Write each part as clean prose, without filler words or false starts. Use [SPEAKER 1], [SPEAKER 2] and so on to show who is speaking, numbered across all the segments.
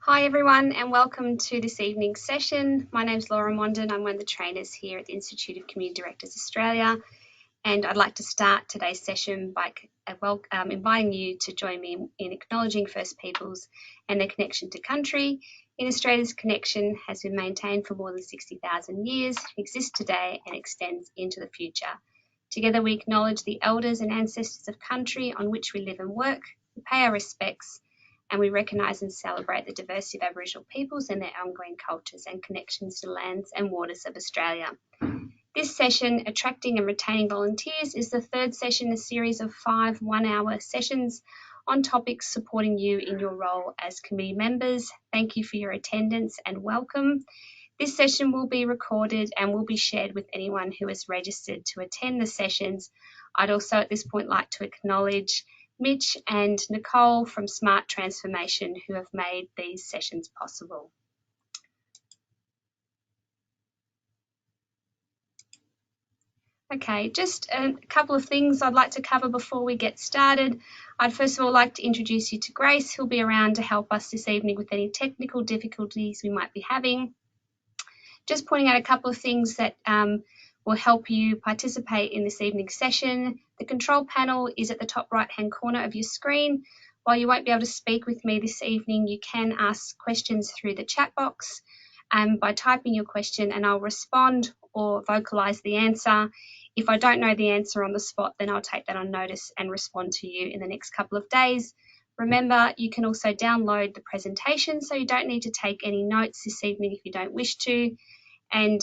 [SPEAKER 1] Hi everyone and welcome to this evening's session. My name is Laura Mondon. I'm one of the trainers here at the Institute of Community Directors Australia, and I'd like to start today's session by inviting you to join me in acknowledging First Peoples and their connection to country. In Australia's connection has been maintained for more than 60,000 years, exists today and extends into the future. Together we acknowledge the elders and ancestors of country on which we live and work, we pay our respects, and we recognise and celebrate the diversity of Aboriginal peoples and their ongoing cultures and connections to lands and waters of Australia. This session, Attracting and Retaining Volunteers, is the third session in a series of 5 one-hour sessions on topics supporting you in your role as committee members. Thank you for your attendance and welcome. This session will be recorded and will be shared with anyone who is registered to attend the sessions. I'd also at this point like to acknowledge Mitch and Nicole from Smart Transformation who have made these sessions possible. Okay, just a couple of things I'd like to cover before we get started. I'd first of all like to introduce you to Grace, who'll be around to help us this evening with any technical difficulties we might be having. Just pointing out a couple of things that will help you participate in this evening's session. The control panel is at the top right-hand corner of your screen. While you won't be able to speak with me this evening, you can ask questions through the chat box by typing your question, and I'll respond or vocalise the answer. If I don't know the answer on the spot, then I'll take that on notice and respond to you in the next couple of days. Remember, you can also download the presentation, so you don't need to take any notes this evening if you don't wish to. And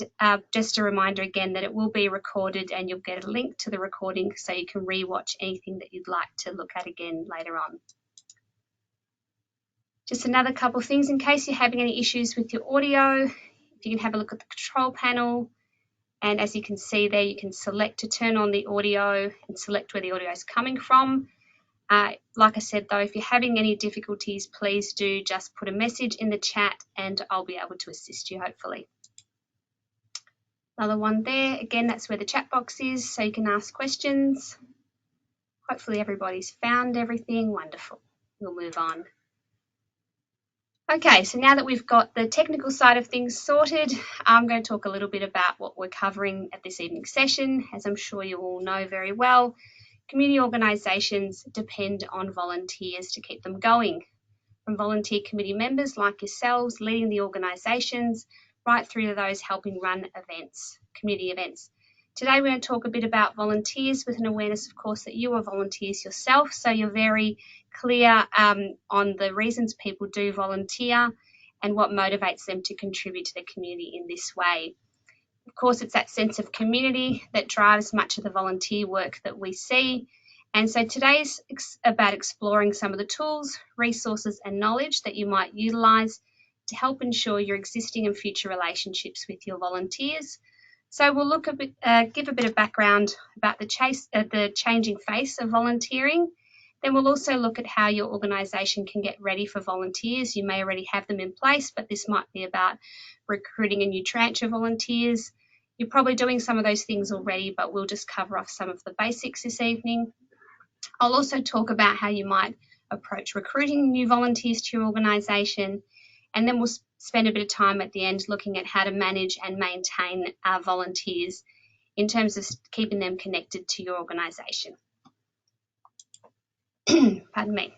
[SPEAKER 1] just a reminder again that it will be recorded and you'll get a link to the recording so you can re-watch anything that you'd like to look at again later on. Just another couple of things in case you're having any issues with your audio. If you can have a look at the control panel, and as you can see there, you can select to turn on the audio and select where the audio is coming from. Like I said though, if you're having any difficulties, please do just put a message in the chat and I'll be able to assist you hopefully. Another one there, again, that's where the chat box is, so you can ask questions. Hopefully everybody's found everything. Wonderful. We'll move on. Okay, so now that we've got the technical side of things sorted, I'm going to talk a little bit about what we're covering at this evening's session. As I'm sure you all know very well, community organisations depend on volunteers to keep them going. From volunteer committee members like yourselves leading the organisations, right through to those helping run events, community events. Today we're going to talk a bit about volunteers with an awareness, of course, that you are volunteers yourself, so you're very clear on the reasons people do volunteer and what motivates them to contribute to the community in this way. Of course, it's that sense of community that drives much of the volunteer work that we see. And so today's about exploring some of the tools, resources and knowledge that you might utilise to help ensure your existing and future relationships with your volunteers. So we'll look a bit, give a bit of background about the changing face of volunteering. Then we'll also look at how your organisation can get ready for volunteers. You may already have them in place, but this might be about recruiting a new tranche of volunteers. You're probably doing some of those things already, but we'll just cover off some of the basics this evening. I'll also talk about how you might approach recruiting new volunteers to your organisation, and then we'll spend a bit of time at the end looking at how to manage and maintain our volunteers in terms of keeping them connected to your organisation. Pardon me.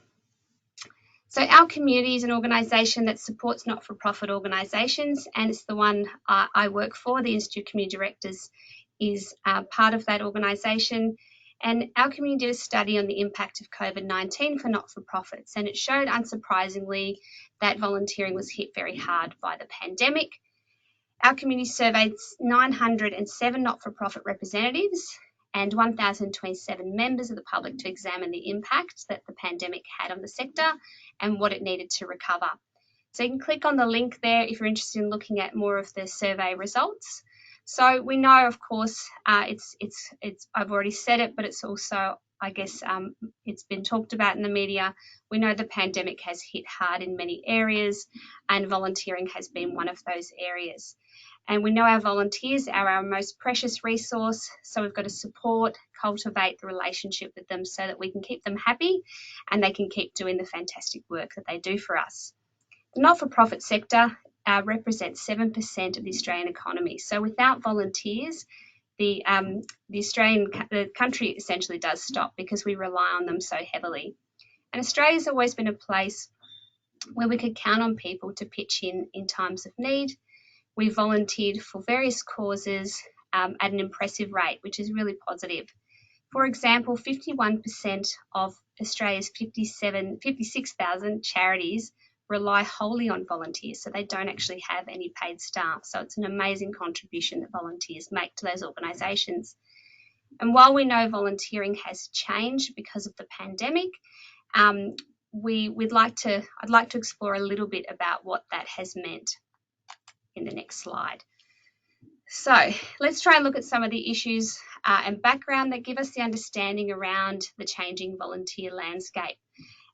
[SPEAKER 1] So our community is an organisation that supports not-for-profit organisations, and it's the one I work for. The Institute of Community Directors is part of that organisation. And our community did a study on the impact of COVID-19 for not-for-profits, and it showed, unsurprisingly, that volunteering was hit very hard by the pandemic. Our community surveyed 907 not-for-profit representatives and 1,027 members of the public to examine the impact that the pandemic had on the sector and what it needed to recover. So you can click on the link there if you're interested in looking at more of the survey results. So we know, of course, I've already said it, but it's also, I guess, it's been talked about in the media. We know the pandemic has hit hard in many areas, and volunteering has been one of those areas. And we know our volunteers are our most precious resource, so we've got to support, cultivate the relationship with them so that we can keep them happy and they can keep doing the fantastic work that they do for us. The not-for-profit sector represents 7% of the Australian economy. So without volunteers, the country essentially does stop because we rely on them so heavily. And Australia's always been a place where we could count on people to pitch in times of need. We volunteered for various causes at an impressive rate, which is really positive. For example, 51% of Australia's 56,000 charities rely wholly on volunteers, so they don't actually have any paid staff. So it's an amazing contribution that volunteers make to those organisations. And while we know volunteering has changed because of the pandemic, I'd like to explore a little bit about what that has meant in the next slide. So let's try and look at some of the issues and background that give us the understanding around the changing volunteer landscape.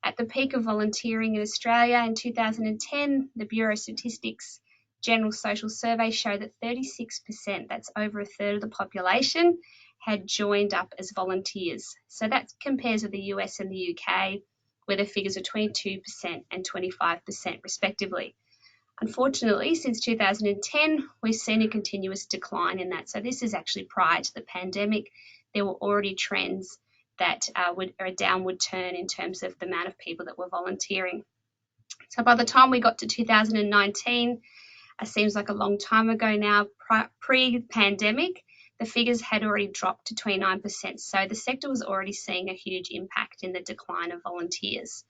[SPEAKER 1] At the peak of volunteering in Australia in 2010, the Bureau of Statistics General Social Survey showed that 36%, that's over a third of the population, had joined up as volunteers. So that compares with the US and the UK, where the figures are 22% and 25% respectively. Unfortunately, since 2010, we've seen a continuous decline in that. So this is actually prior to the pandemic. There were already trends that are a downward turn in terms of the amount of people that were volunteering. So by the time we got to 2019, it seems like a long time ago now, pre-pandemic, the figures had already dropped to 29%. So the sector was already seeing a huge impact in the decline of volunteers.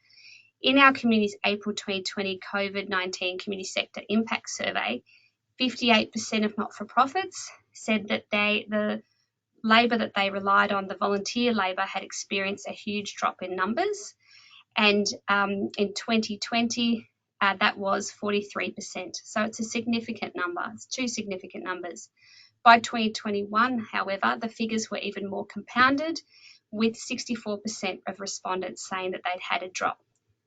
[SPEAKER 1] In our community's April 2020 COVID-19 Community Sector Impact Survey, 58% of not-for-profits said that the labour that they relied on, the volunteer labour, had experienced a huge drop in numbers. And in 2020, that was 43%. So it's a significant number. It's two significant numbers. By 2021, however, the figures were even more compounded, with 64% of respondents saying that they'd had a drop.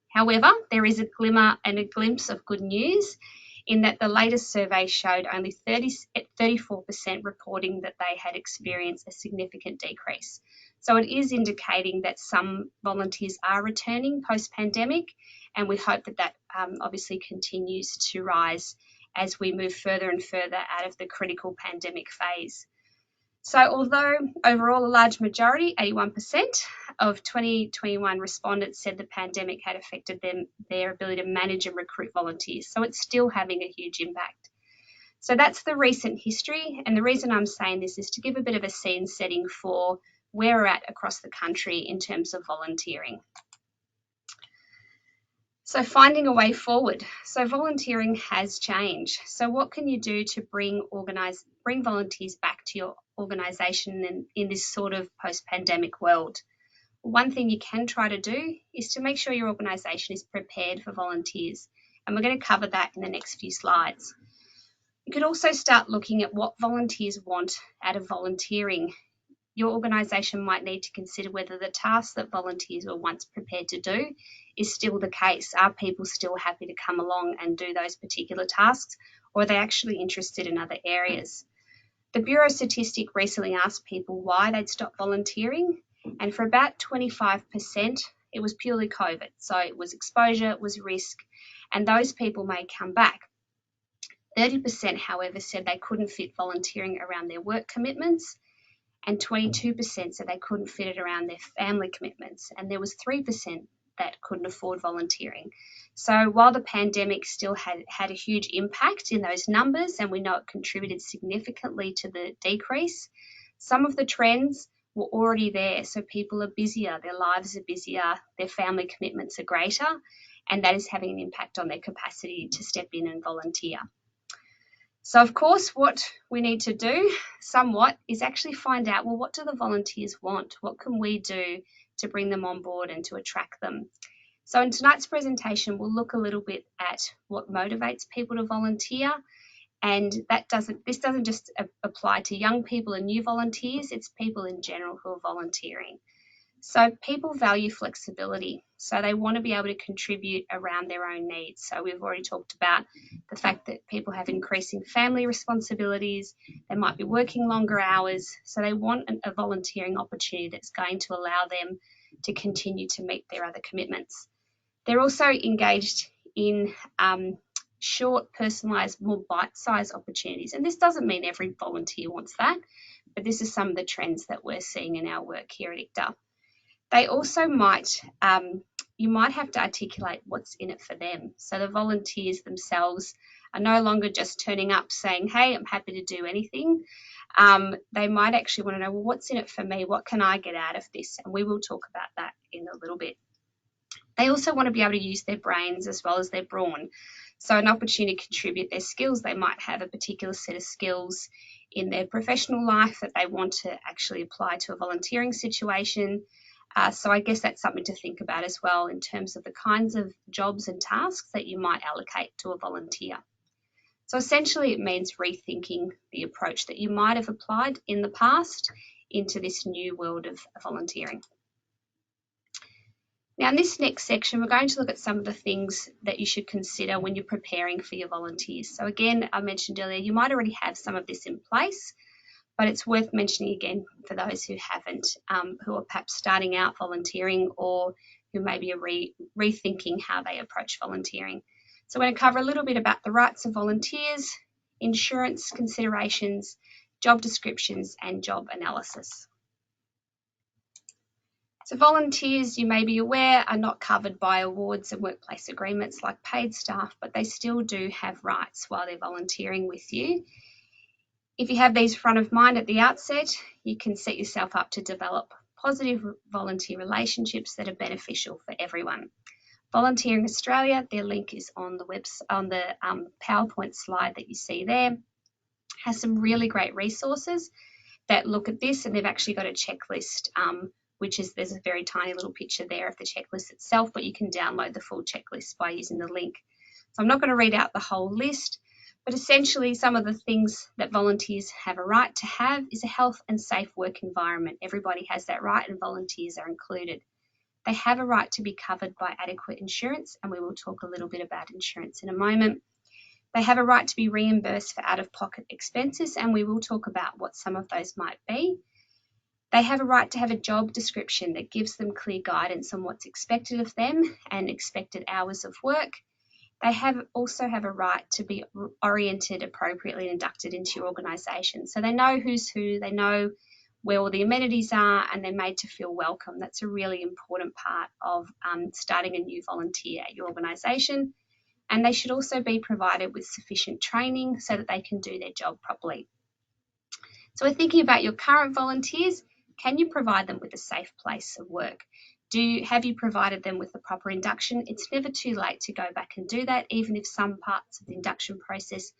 [SPEAKER 1] However, there is a glimmer and a glimpse of good news in that the latest survey showed only 34% reporting that they had experienced a significant decrease. So it is indicating that some volunteers are returning post-pandemic, and we hope that obviously continues to rise as we move further and further out of the critical pandemic phase. So although overall a large majority, 81% of 2021 respondents said the pandemic had affected their ability to manage and recruit volunteers, so it's still having a huge impact. So that's the recent history, and the reason I'm saying this is to give a bit of a scene setting for where we're at across the country in terms of volunteering. So finding a way forward. So volunteering has changed. So what can you do to bring volunteers back to your organisation in this sort of post-pandemic world? One thing you can try to do is to make sure your organisation is prepared for volunteers. And we're going to cover that in the next few slides. You could also start looking at what volunteers want out of volunteering. Your organisation might need to consider whether the tasks that volunteers were once prepared to do is still the case. Are people still happy to come along and do those particular tasks, or are they actually interested in other areas? The Bureau of Statistics recently asked people why they'd stopped volunteering, and for about 25%, it was purely COVID. So it was exposure, it was risk, and those people may come back. 30%, however, said they couldn't fit volunteering around their work commitments, and 22% said they couldn't fit it around their family commitments, and there was 3% that couldn't afford volunteering. So while the pandemic still had a huge impact in those numbers, and we know it contributed significantly to the decrease, some of the trends were already there. So people are busier, their lives are busier, their family commitments are greater, and that is having an impact on their capacity to step in and volunteer. So of course, what we need to do somewhat is actually find out, well, what do the volunteers want? What can we do to bring them on board and to attract them? So in tonight's presentation, we'll look a little bit at what motivates people to volunteer. And this doesn't just apply to young people and new volunteers, it's people in general who are volunteering. So people value flexibility. So they want to be able to contribute around their own needs. So we've already talked about the fact that people have increasing family responsibilities. They might be working longer hours. So they want a volunteering opportunity that's going to allow them to continue to meet their other commitments. They're also engaged in short, personalised, more bite-sized opportunities. And this doesn't mean every volunteer wants that, but this is some of the trends that we're seeing in our work here at ICTA. They also might, you might have to articulate what's in it for them. So the volunteers themselves are no longer just turning up saying, hey, I'm happy to do anything. They might actually want to know, well, what's in it for me? What can I get out of this? And we will talk about that in a little bit. They also want to be able to use their brains as well as their brawn. So an opportunity to contribute their skills. They might have a particular set of skills in their professional life that they want to actually apply to a volunteering situation. So I guess that's something to think about as well in terms of the kinds of jobs and tasks that you might allocate to a volunteer. So essentially it means rethinking the approach that you might have applied in the past into this new world of volunteering. Now in this next section, we're going to look at some of the things that you should consider when you're preparing for your volunteers. So again, I mentioned earlier, you might already have some of this in place, but it's worth mentioning again for those who haven't, who are perhaps starting out volunteering or who maybe are rethinking how they approach volunteering. So we're going to cover a little bit about the rights of volunteers, insurance considerations, job descriptions, and job analysis. So volunteers, you may be aware, are not covered by awards and workplace agreements like paid staff, but they still do have rights while they're volunteering with you. If you have these front of mind at the outset, you can set yourself up to develop positive volunteer relationships that are beneficial for everyone. Volunteering Australia, their link is on the PowerPoint slide that you see there, has some really great resources that look at this, and they've actually got a checklist, there's a very tiny little picture there of the checklist itself, but you can download the full checklist by using the link. So I'm not going to read out the whole list, but essentially some of the things that volunteers have a right to have is a health and safe work environment. Everybody has that right, and volunteers are included. They have a right to be covered by adequate insurance, and we will talk a little bit about insurance in a moment. They have a right to be reimbursed for out-of-pocket expenses, and we will talk about what some of those might be. They have a right to have a job description that gives them clear guidance on what's expected of them and expected hours of work. They also have a right to be oriented appropriately and inducted into your organisation. So they know who's who, they know where all the amenities are, and they're made to feel welcome. That's a really important part of starting a new volunteer at your organisation. And they should also be provided with sufficient training so that they can do their job properly. So we're thinking about your current volunteers. Can you provide them with a safe place of work? Have you provided them with the proper induction? It's never too late to go back and do that, even if some parts of the induction process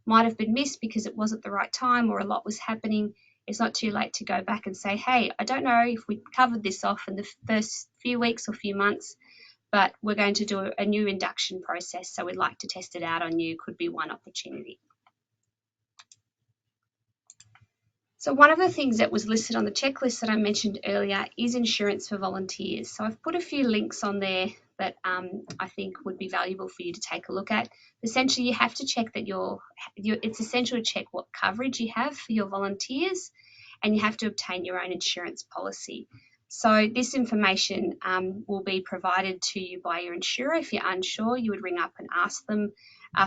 [SPEAKER 1] might have been missed because it wasn't the right time or a lot was happening. It's not too late to go back and say, hey, I don't know if we covered this off in the first few weeks or few months, but we're going to do a new induction process, so we'd like to test it out on you. Could be one opportunity. So one of the things that was listed on the checklist that I mentioned earlier is insurance for volunteers. So I've put a few links on there that I think would be valuable for you to take a look at. Essentially, you have to check that it's essential to check what coverage you have for your volunteers, and you have to obtain your own insurance policy. So this information will be provided to you by your insurer. If you're unsure, you would ring up and ask them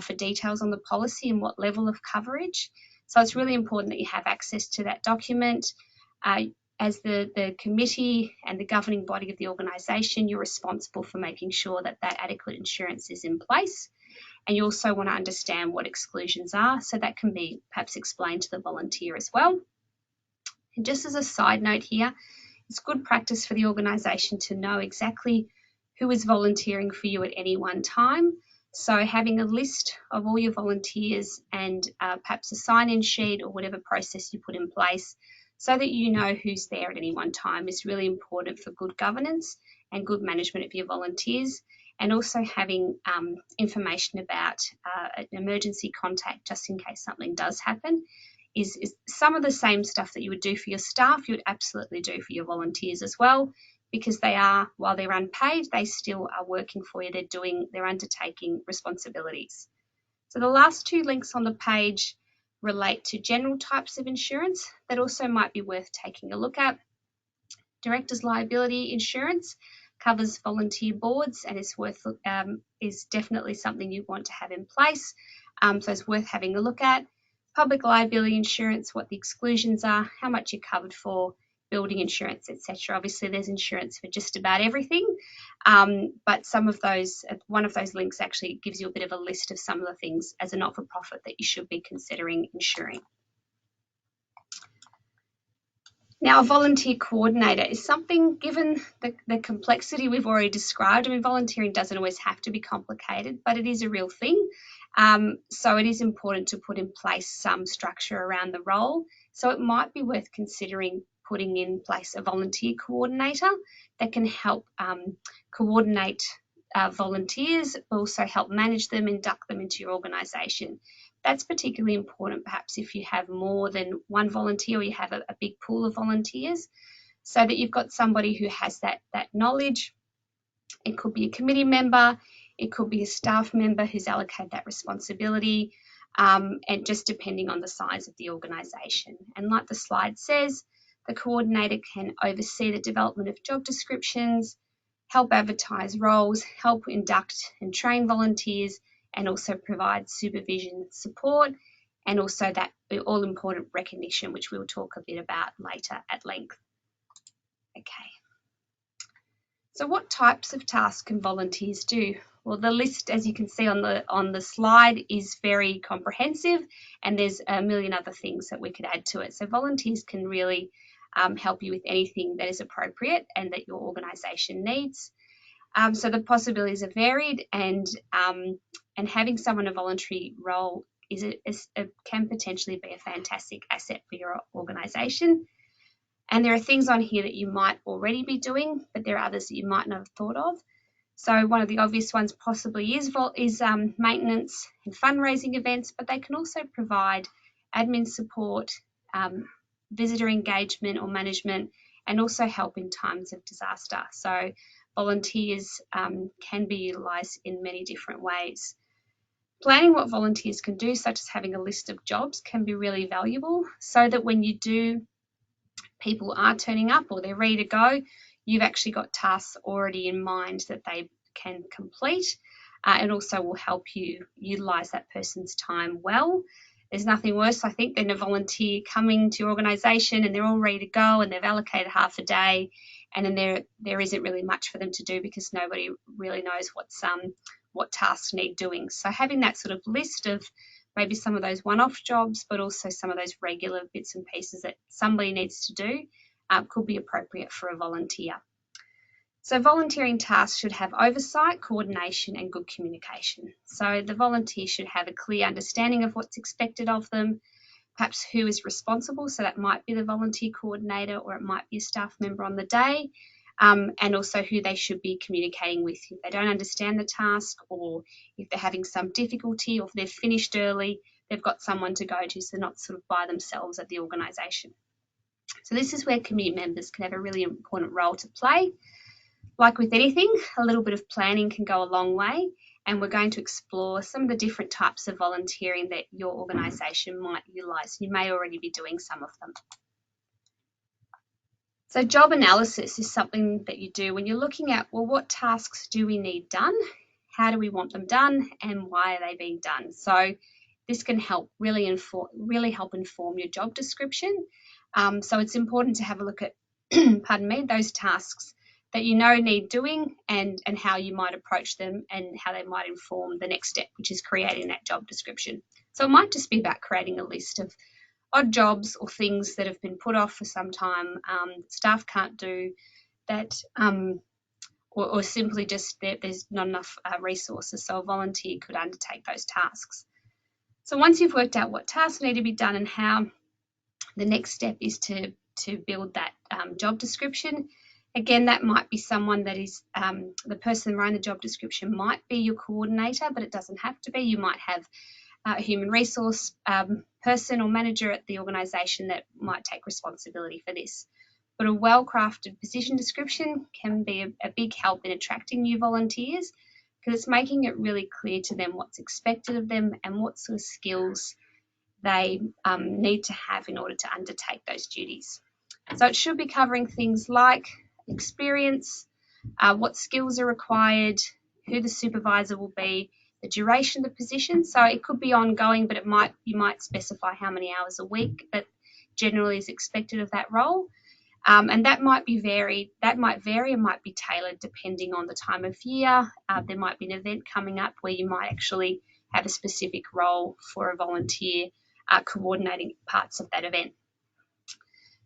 [SPEAKER 1] for details on the policy and what level of coverage. So it's really important that you have access to that document. As the committee and the governing body of the organisation, you're responsible for making sure that adequate insurance is in place. And you also want to understand what exclusions are, so that can be perhaps explained to the volunteer as well. And just as a side note here, it's good practice for the organisation to know exactly who is volunteering for you at any one time. So having a list of all your volunteers and perhaps a sign-in sheet or whatever process you put in place so that you know who's there at any one time is really important for good governance and good management of your volunteers, and also having information about an emergency contact just in case something does happen is some of the same stuff that you would do for your staff, you would absolutely do for your volunteers as well. Because they are, while they're unpaid, they still are working for you. They're undertaking responsibilities. So the last two links on the page relate to general types of insurance that also might be worth taking a look at. Directors' liability insurance covers volunteer boards and is definitely something you want to have in place. So it's worth having a look at. Public liability insurance, what the exclusions are, how much you're covered for, building insurance, etc. Obviously, there's insurance for just about everything, but one of those links actually gives you a bit of a list of some of the things as a not-for-profit that you should be considering insuring. Now, a volunteer coordinator is something, given the complexity we've already described. I mean, volunteering doesn't always have to be complicated, but it is a real thing. So it is important to put in place some structure around the role. So it might be worth considering putting in place a volunteer coordinator that can help coordinate volunteers, but also help manage them, induct them into your organisation. That's particularly important perhaps if you have more than one volunteer or you have a big pool of volunteers, so that you've got somebody who has that knowledge. It could be a committee member, it could be a staff member who's allocated that responsibility, and just depending on the size of the organisation. And like the slide says, the coordinator can oversee the development of job descriptions, help advertise roles, help induct and train volunteers, and also provide supervision support, and also that all-important recognition, which we'll talk a bit about later at length. Okay. So what types of tasks can volunteers do? Well, the list, as you can see on the slide, is very comprehensive, and there's a million other things that we could add to it. So volunteers can really help you with anything that is appropriate and that your organisation needs. So the possibilities are varied, and having someone in a voluntary role can potentially be a fantastic asset for your organisation. And there are things on here that you might already be doing, but there are others that you might not have thought of. So one of the obvious ones possibly is maintenance and fundraising events, but they can also provide admin support, visitor engagement or management, and also help in times of disaster. So volunteers can be utilised in many different ways. Planning what volunteers can do, such as having a list of jobs, can be really valuable, so that when people are turning up or they're ready to go, you've actually got tasks already in mind that they can complete, and also will help you utilise that person's time well. There's nothing worse, I think, than a volunteer coming to your organisation and they're all ready to go and they've allocated half a day, and then there isn't really much for them to do because nobody really knows what tasks need doing. So having that sort of list of maybe some of those one-off jobs, but also some of those regular bits and pieces that somebody needs to do could be appropriate for a volunteer. So volunteering tasks should have oversight, coordination, and good communication. So the volunteer should have a clear understanding of what's expected of them, perhaps who is responsible. So that might be the volunteer coordinator, or it might be a staff member on the day, and also who they should be communicating with. If they don't understand the task, or if they're having some difficulty, or if they've finished early, they've got someone to go to, so they're not sort of by themselves at the organisation. So this is where community members can have a really important role to play. Like with anything, a little bit of planning can go a long way, and we're going to explore some of the different types of volunteering that your organisation might utilise. You may already be doing some of them. So job analysis is something that you do when you're looking at, well, what tasks do we need done? How do we want them done? And why are they being done? So this can help really help inform your job description. So it's important to have a look at, pardon me, those tasks that you know need doing, and how you might approach them and how they might inform the next step, which is creating that job description. So it might just be about creating a list of odd jobs or things that have been put off for some time, staff can't do that, or simply just there's not enough resources, so a volunteer could undertake those tasks. So once you've worked out what tasks need to be done and how, the next step is to build that job description. Again, that might be someone that is, the person running the job description might be your coordinator, but it doesn't have to be. You might have a human resource person or manager at the organisation that might take responsibility for this. But a well-crafted position description can be a big help in attracting new volunteers, because it's making it really clear to them what's expected of them and what sort of skills they need to have in order to undertake those duties. So it should be covering things like experience, what skills are required, who the supervisor will be, the duration of the position. So it could be ongoing, but you might specify how many hours a week that generally is expected of that role. And that might vary and might be tailored depending on the time of year. There might be an event coming up where you might actually have a specific role for a volunteer coordinating parts of that event.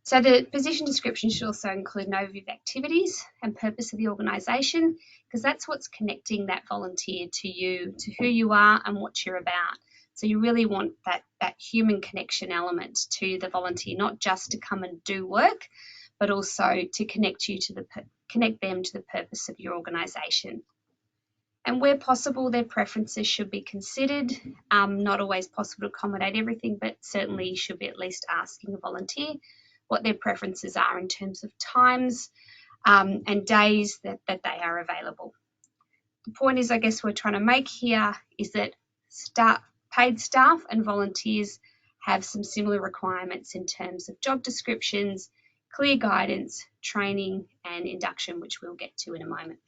[SPEAKER 1] So the position description should also include an overview of activities and purpose of the organisation, because that's what's connecting that volunteer to you, to who you are and what you're about. So you really want that human connection element to the volunteer, not just to come and do work, but also to connect them to the purpose of your organisation. And where possible, their preferences should be considered. Not always possible to accommodate everything, but certainly you should be at least asking a volunteer what their preferences are in terms of times and days that they are available. The point is, I guess, we're trying to make here is that paid staff and volunteers have some similar requirements in terms of job descriptions, clear guidance, training and induction, which we'll get to in a moment.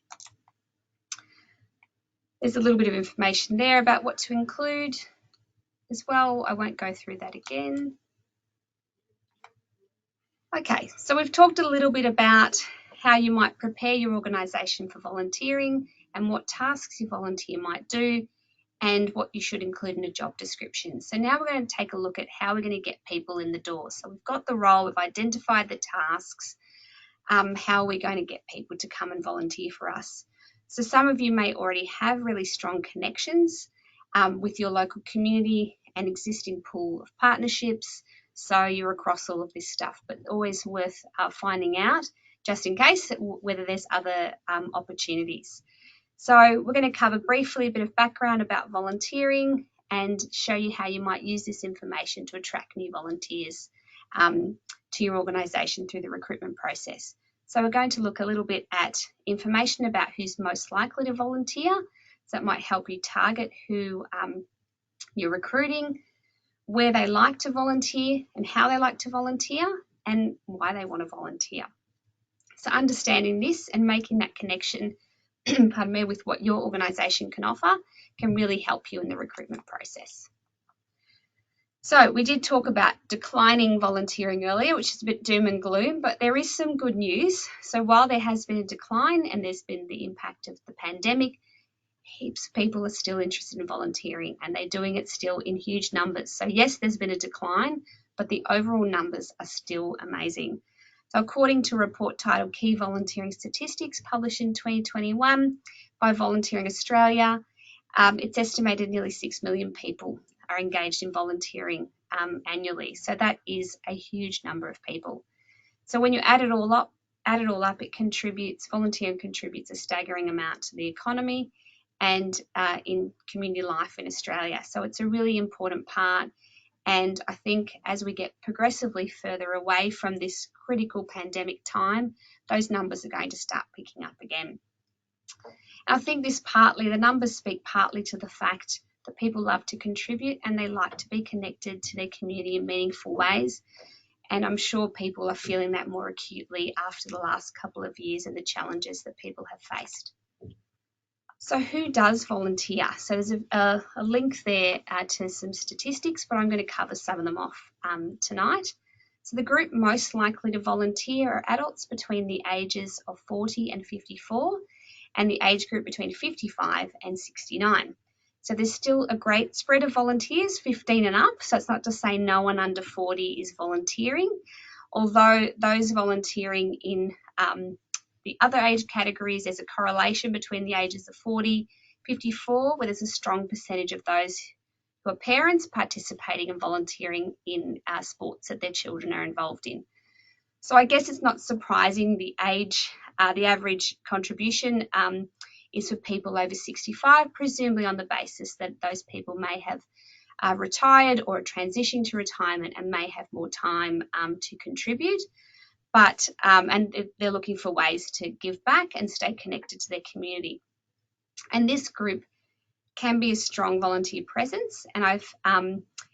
[SPEAKER 1] There's a little bit of information there about what to include as well. I won't go through that again. Okay, so we've talked a little bit about how you might prepare your organisation for volunteering and what tasks your volunteer might do and what you should include in a job description. So now we're going to take a look at how we're going to get people in the door. So we've got the role, we've identified the tasks, how are we going to get people to come and volunteer for us? So some of you may already have really strong connections with your local community and existing pool of partnerships. So you're across all of this stuff, but always worth finding out just in case whether there's other opportunities. So we're going to cover briefly a bit of background about volunteering and show you how you might use this information to attract new volunteers to your organisation through the recruitment process. So we're going to look a little bit at information about who's most likely to volunteer. So that might help you target who you're recruiting, where they like to volunteer and how they like to volunteer and why they want to volunteer. So understanding this and making that connection pardon me, with what your organisation can offer can really help you in the recruitment process. So we did talk about declining volunteering earlier, which is a bit doom and gloom, but there is some good news. So while there has been a decline and there's been the impact of the pandemic, heaps of people are still interested in volunteering and they're doing it still in huge numbers. So yes, there's been a decline, but the overall numbers are still amazing. So according to a report titled Key Volunteering Statistics published in 2021 by Volunteering Australia, it's estimated nearly 6 million people are engaged in volunteering annually. So that is a huge number of people. So when you add it all up, volunteering contributes a staggering amount to the economy and in community life in Australia. So it's a really important part. And I think as we get progressively further away from this critical pandemic time, those numbers are going to start picking up again. I think the numbers speak partly to the fact that people love to contribute and they like to be connected to their community in meaningful ways. And I'm sure people are feeling that more acutely after the last couple of years and the challenges that people have faced. So who does volunteer? So there's a link there to some statistics, but I'm going to cover some of them off tonight. So the group most likely to volunteer are adults between the ages of 40 and 54 and the age group between 55 and 69. So there's still a great spread of volunteers, 15 and up. So it's not to say no one under 40 is volunteering, although those volunteering in the other age categories, there's a correlation between the ages of 40, 54, where there's a strong percentage of those who are parents participating and volunteering in sports that their children are involved in. So I guess it's not surprising the average contribution is for people over 65, presumably on the basis that those people may have retired or are transitioning to retirement and may have more time to contribute. But and they're looking for ways to give back and stay connected to their community. And this group can be a strong volunteer presence. And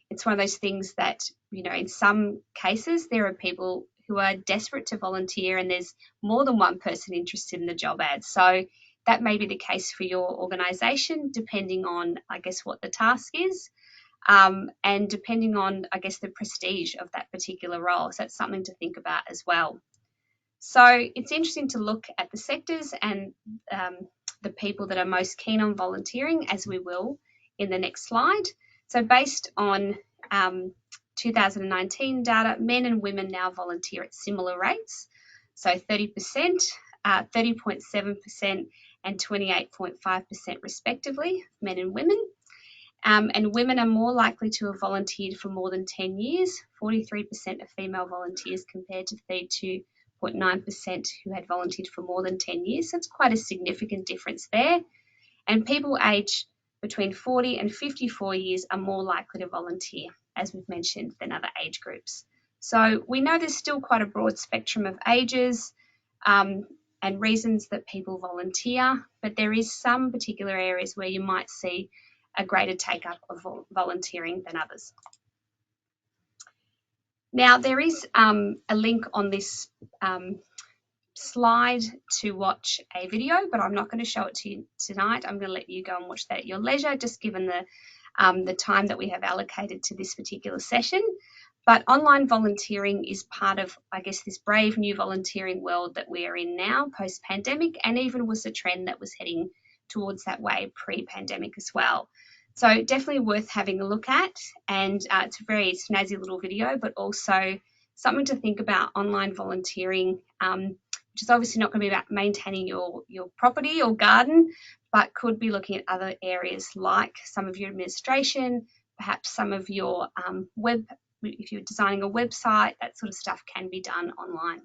[SPEAKER 1] it's one of those things that, in some cases there are people who who are desperate to volunteer and there's more than one person interested in the job ad. So that may be the case for your organisation, depending on, I guess, what the task is, and depending on, I guess, the prestige of that particular role. So that's something to think about as well. So it's interesting to look at the sectors and the people that are most keen on volunteering, as we will in the next slide. So based on 2019 data, men and women now volunteer at similar rates. So 30%, 30.7% and 28.5% respectively, men and women. And women are more likely to have volunteered for more than 10 years, 43% of female volunteers compared to 32.9% who had volunteered for more than 10 years. So it's quite a significant difference there. And people aged between 40 and 54 years are more likely to volunteer, as we've mentioned, than other age groups. So we know there's still quite a broad spectrum of ages and reasons that people volunteer, but there is some particular areas where you might see a greater take-up of volunteering than others. Now, there is a link on this slide to watch a video, but I'm not going to show it to you tonight. I'm going to let you go and watch that at your leisure, just given the time that we have allocated to this particular session. But online volunteering is part of, I guess, this brave new volunteering world that we are in now, post-pandemic, and even was a trend that was heading towards that way pre-pandemic as well. So definitely worth having a look at, and it's a very snazzy little video, but also something to think about online volunteering, which is obviously not going to be about maintaining your property or garden, but could be looking at other areas like some of your administration, perhaps some of your web, if you're designing a website, that sort of stuff can be done online.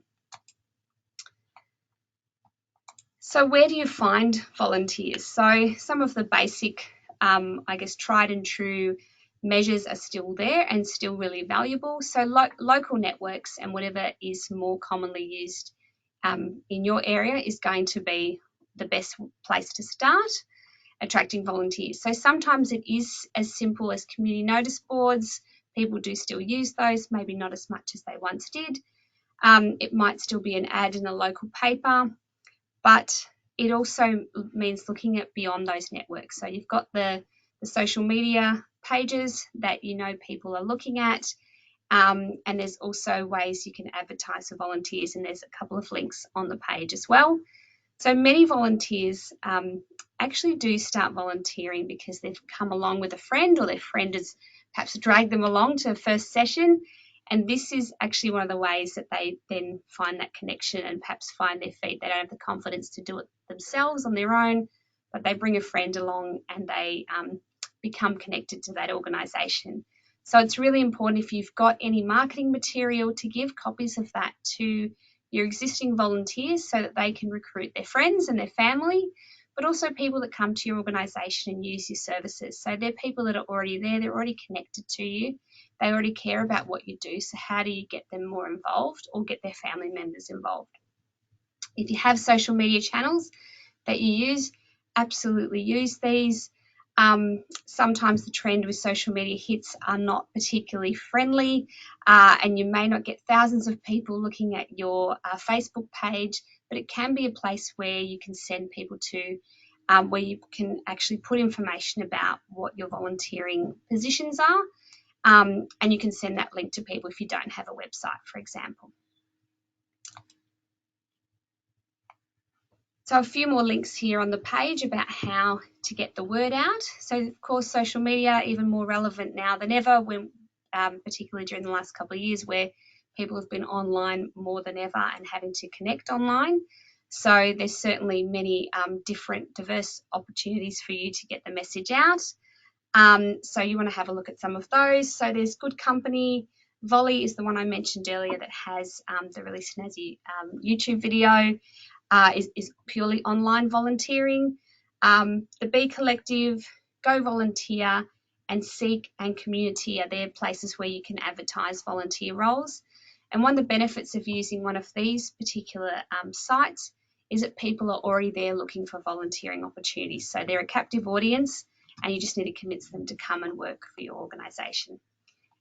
[SPEAKER 1] So where do you find volunteers? So some of the basic, I guess, tried and true measures are still there and still really valuable. So local networks and whatever is more commonly used in your area is going to be the best place to start attracting volunteers. So sometimes it is as simple as community notice boards. People do still use those, maybe not as much as they once did. It might still be an ad in a local paper, but it also means looking at beyond those networks. So you've got the social media pages that you know people are looking at, and there's also ways you can advertise for volunteers, and there's a couple of links on the page as well. So many volunteers actually do start volunteering because they've come along with a friend, or their friend has perhaps dragged them along to a first session, and this is actually one of the ways that they then find that connection and perhaps find their feet. They don't have the confidence to do it themselves on their own, but they bring a friend along and they become connected to that organisation. So it's really important, if you've got any marketing material, to give copies of that to your existing volunteers so that they can recruit their friends and their family, but also people that come to your organisation and use your services. So they're people that are already there, they're already connected to you, they already care about what you do. So how do you get them more involved or get their family members involved? If you have social media channels that you use, absolutely use these. Sometimes the trend with social media hits are not particularly friendly, and you may not get thousands of people looking at your Facebook page, but it can be a place where you can send people to, where you can actually put information about what your volunteering positions are, and you can send that link to people if you don't have a website, for example. So a few more links here on the page about how to get the word out. So of course, social media, even more relevant now than ever, when particularly during the last couple of years where people have been online more than ever and having to connect online. So there's certainly many different diverse opportunities for you to get the message out. So you want to have a look at some of those. So there's Good Company. Volley is the one I mentioned earlier that has the really snazzy YouTube video. Is purely online volunteering. The Be Collective, Go Volunteer, and Seek and Community are there places where you can advertise volunteer roles. And one of the benefits of using one of these particular sites is that people are already there looking for volunteering opportunities. So they're a captive audience and you just need to convince them to come and work for your organisation.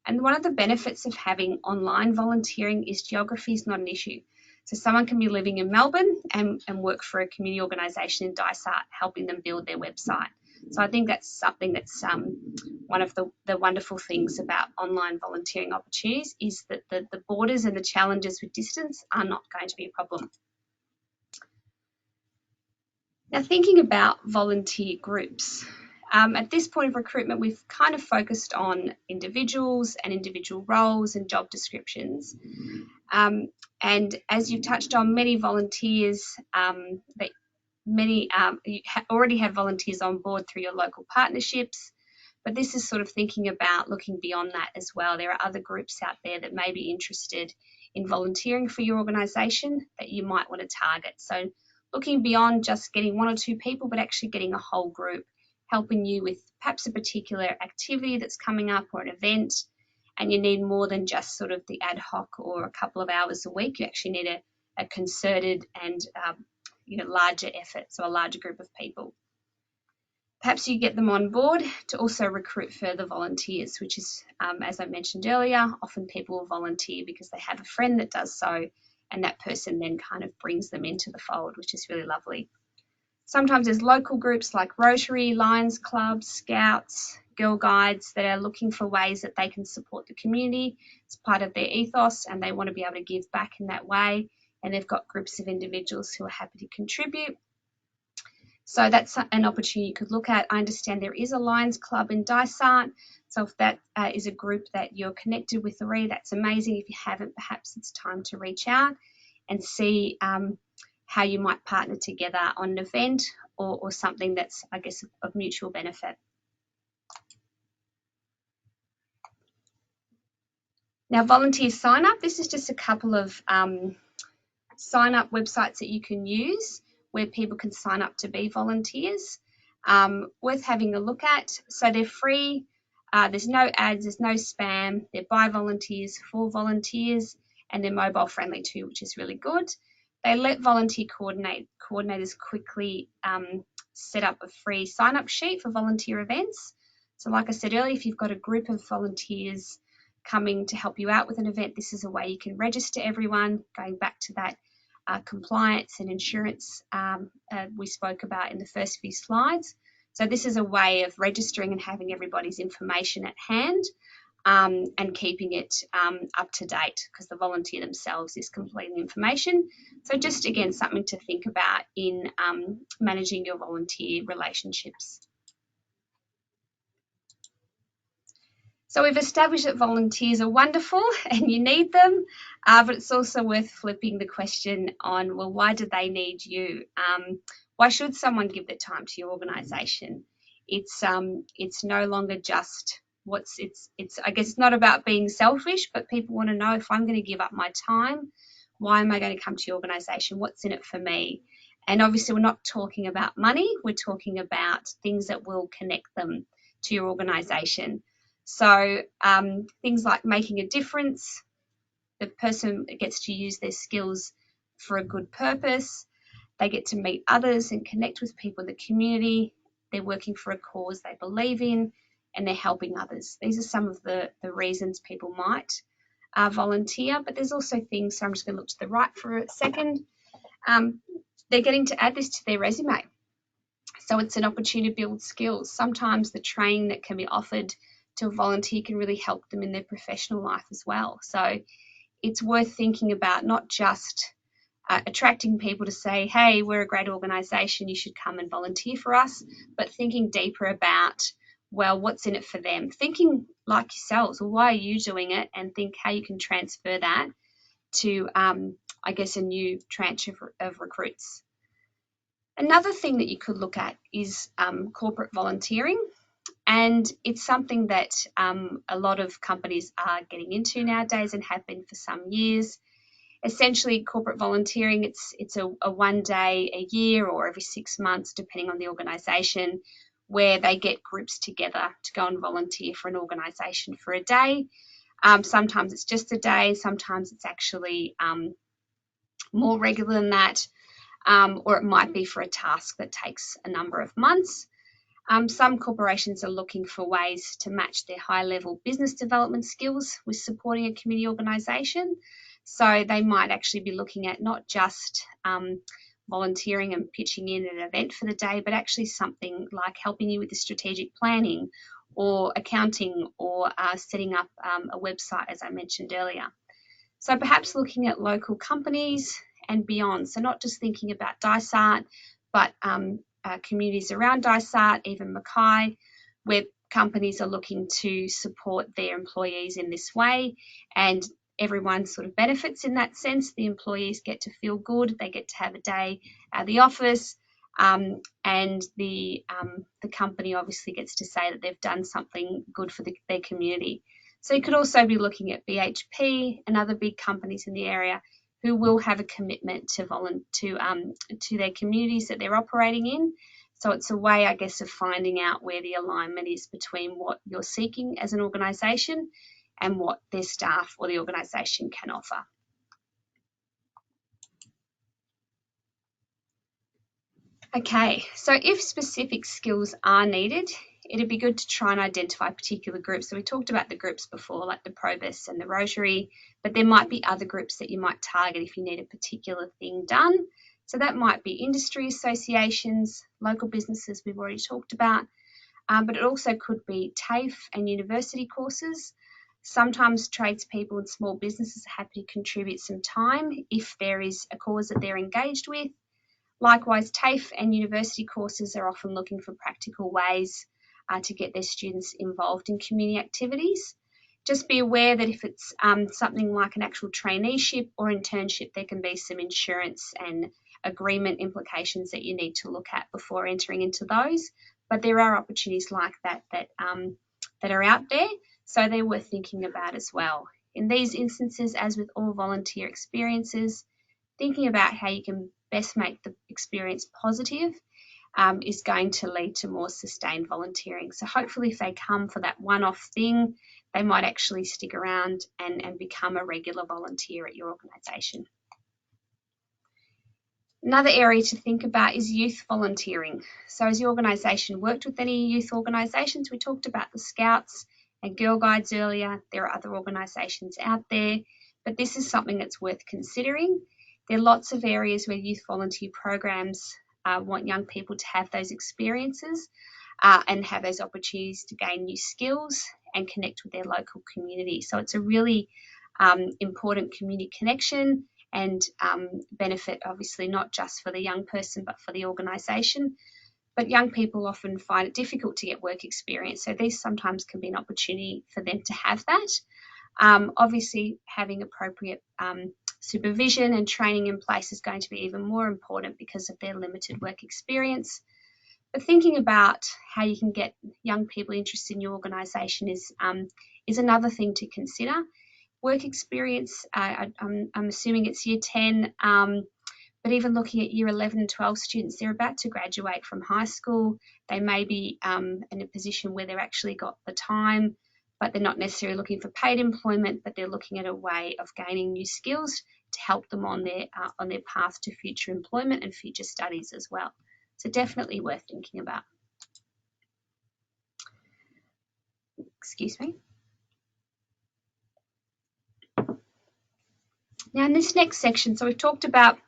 [SPEAKER 1] And one of the benefits of having online volunteering is geography is not an issue. So someone can be living in Melbourne and work for a community organisation in Dysart, helping them build their website. So I think that's something that's one of the wonderful things about online volunteering opportunities is that the borders and the challenges with distance are not going to be a problem. Now, thinking about volunteer groups. At this point of recruitment, we've kind of focused on individuals and individual roles and job descriptions. And as you've touched on, many volunteers, you already have volunteers on board through your local partnerships, but this is sort of thinking about looking beyond that as well. There are other groups out there that may be interested in volunteering for your organisation that you might want to target. So looking beyond just getting one or two people, but actually getting a whole group, helping you with perhaps a particular activity that's coming up or an event, and you need more than just sort of the ad hoc or a couple of hours a week. You actually need a concerted and larger effort, so a larger group of people. Perhaps you get them on board to also recruit further volunteers, which is, as I mentioned earlier, often people will volunteer because they have a friend that does so, and that person then kind of brings them into the fold, which is really lovely. Sometimes there's local groups like Rotary, Lions Clubs, Scouts, Girl Guides that are looking for ways that they can support the community. It's part of their ethos and they want to be able to give back in that way. And they've got groups of individuals who are happy to contribute. So that's an opportunity you could look at. I understand there is a Lions Club in Dysart. So if that is a group that you're connected with already, that's amazing. If you haven't, perhaps it's time to reach out and see how you might partner together on an event or something that's, I guess, of mutual benefit. Now, volunteer sign up. This is just a couple of sign up websites that you can use where people can sign up to be volunteers. Worth having a look at. So they're free. There's no ads, there's no spam. They're by volunteers, for volunteers, and they're mobile friendly too, which is really good. They let volunteer coordinators quickly set up a free sign-up sheet for volunteer events. So like I said earlier, if you've got a group of volunteers coming to help you out with an event, this is a way you can register everyone, going back to that compliance and insurance we spoke about in the first few slides. So this is a way of registering and having everybody's information at hand and keeping it up to date, because the volunteer themselves is completing information. So just again, something to think about in managing your volunteer relationships. So we've established that volunteers are wonderful and you need them, but it's also worth flipping the question on, well, why do they need you? Why should someone give their time to your organisation? It's no longer just I guess it's not about being selfish, but people want to know, if I'm going to give up my time, why am I going to come to your organisation? What's in it for me? And obviously we're not talking about money, we're talking about things that will connect them to your organisation. So things like making a difference, the person gets to use their skills for a good purpose, they get to meet others and connect with people in the community, they're working for a cause they believe in, and they're helping others. These are some of the reasons people might volunteer, but there's also things, so I'm just going to look to the right for a second, they're getting to add this to their resume. So it's an opportunity to build skills. Sometimes the training that can be offered to a volunteer can really help them in their professional life as well. So it's worth thinking about not just attracting people to say, hey, we're a great organisation, you should come and volunteer for us, but thinking deeper about, well, what's in it for them? Thinking like yourselves, well, why are you doing it? And think how you can transfer that to, I guess, a new tranche of recruits. Another thing that you could look at is corporate volunteering. And it's something that a lot of companies are getting into nowadays and have been for some years. Essentially, corporate volunteering, it's a one day a year or every 6 months, depending on the organisation, where they get groups together to go and volunteer for an organisation for a day. Sometimes it's just a day, sometimes it's actually more regular than that, or it might be for a task that takes a number of months. Some corporations are looking for ways to match their high-level business development skills with supporting a community organisation. So they might actually be looking at not just volunteering and pitching in an event for the day, but actually something like helping you with the strategic planning or accounting or setting up a website, as I mentioned earlier. So perhaps looking at local companies and beyond. So not just thinking about Dysart, but communities around Dysart, even Mackay, where companies are looking to support their employees in this way, and everyone sort of benefits in that sense. The employees get to feel good, they get to have a day at the office, and the company obviously gets to say that they've done something good for their community. So you could also be looking at BHP and other big companies in the area who will have a commitment to their communities that they're operating in. So it's a way, I guess, of finding out where the alignment is between what you're seeking as an organisation and what their staff or the organisation can offer. Okay, so if specific skills are needed, it'd be good to try and identify particular groups. So we talked about the groups before, like the Provosts and the Rotary, but there might be other groups that you might target if you need a particular thing done. So that might be industry associations, local businesses we've already talked about, but it also could be TAFE and university courses. Sometimes tradespeople and small businesses are happy to contribute some time if there is a cause that they're engaged with. Likewise, TAFE and university courses are often looking for practical ways to get their students involved in community activities. Just be aware that if it's something like an actual traineeship or internship, there can be some insurance and agreement implications that you need to look at before entering into those. But there are opportunities like that are out there, so they're worth thinking about as well. In these instances, as with all volunteer experiences, thinking about how you can best make the experience positive is going to lead to more sustained volunteering. So hopefully if they come for that one-off thing, they might actually stick around and become a regular volunteer at your organisation. Another area to think about is youth volunteering. So has your organisation worked with any youth organisations? We talked about the Scouts and Girl Guides earlier. There are other organisations out there, but this is something that's worth considering. There are lots of areas where youth volunteer programs want young people to have those experiences and have those opportunities to gain new skills and connect with their local community. So it's a really important community connection and benefit, obviously, not just for the young person, but for the organisation. But young people often find it difficult to get work experience, so these sometimes can be an opportunity for them to have that. Obviously, having appropriate supervision and training in place is going to be even more important because of their limited work experience. But thinking about how you can get young people interested in your organisation is another thing to consider. Work experience, I'm assuming it's year 10, but even looking at year 11 and 12 students, they're about to graduate from high school. They may be in a position where they've actually got the time, but they're not necessarily looking for paid employment, but they're looking at a way of gaining new skills to help them on their path to future employment and future studies as well. So definitely worth thinking about. Excuse me. Now in this next section, so we've talked about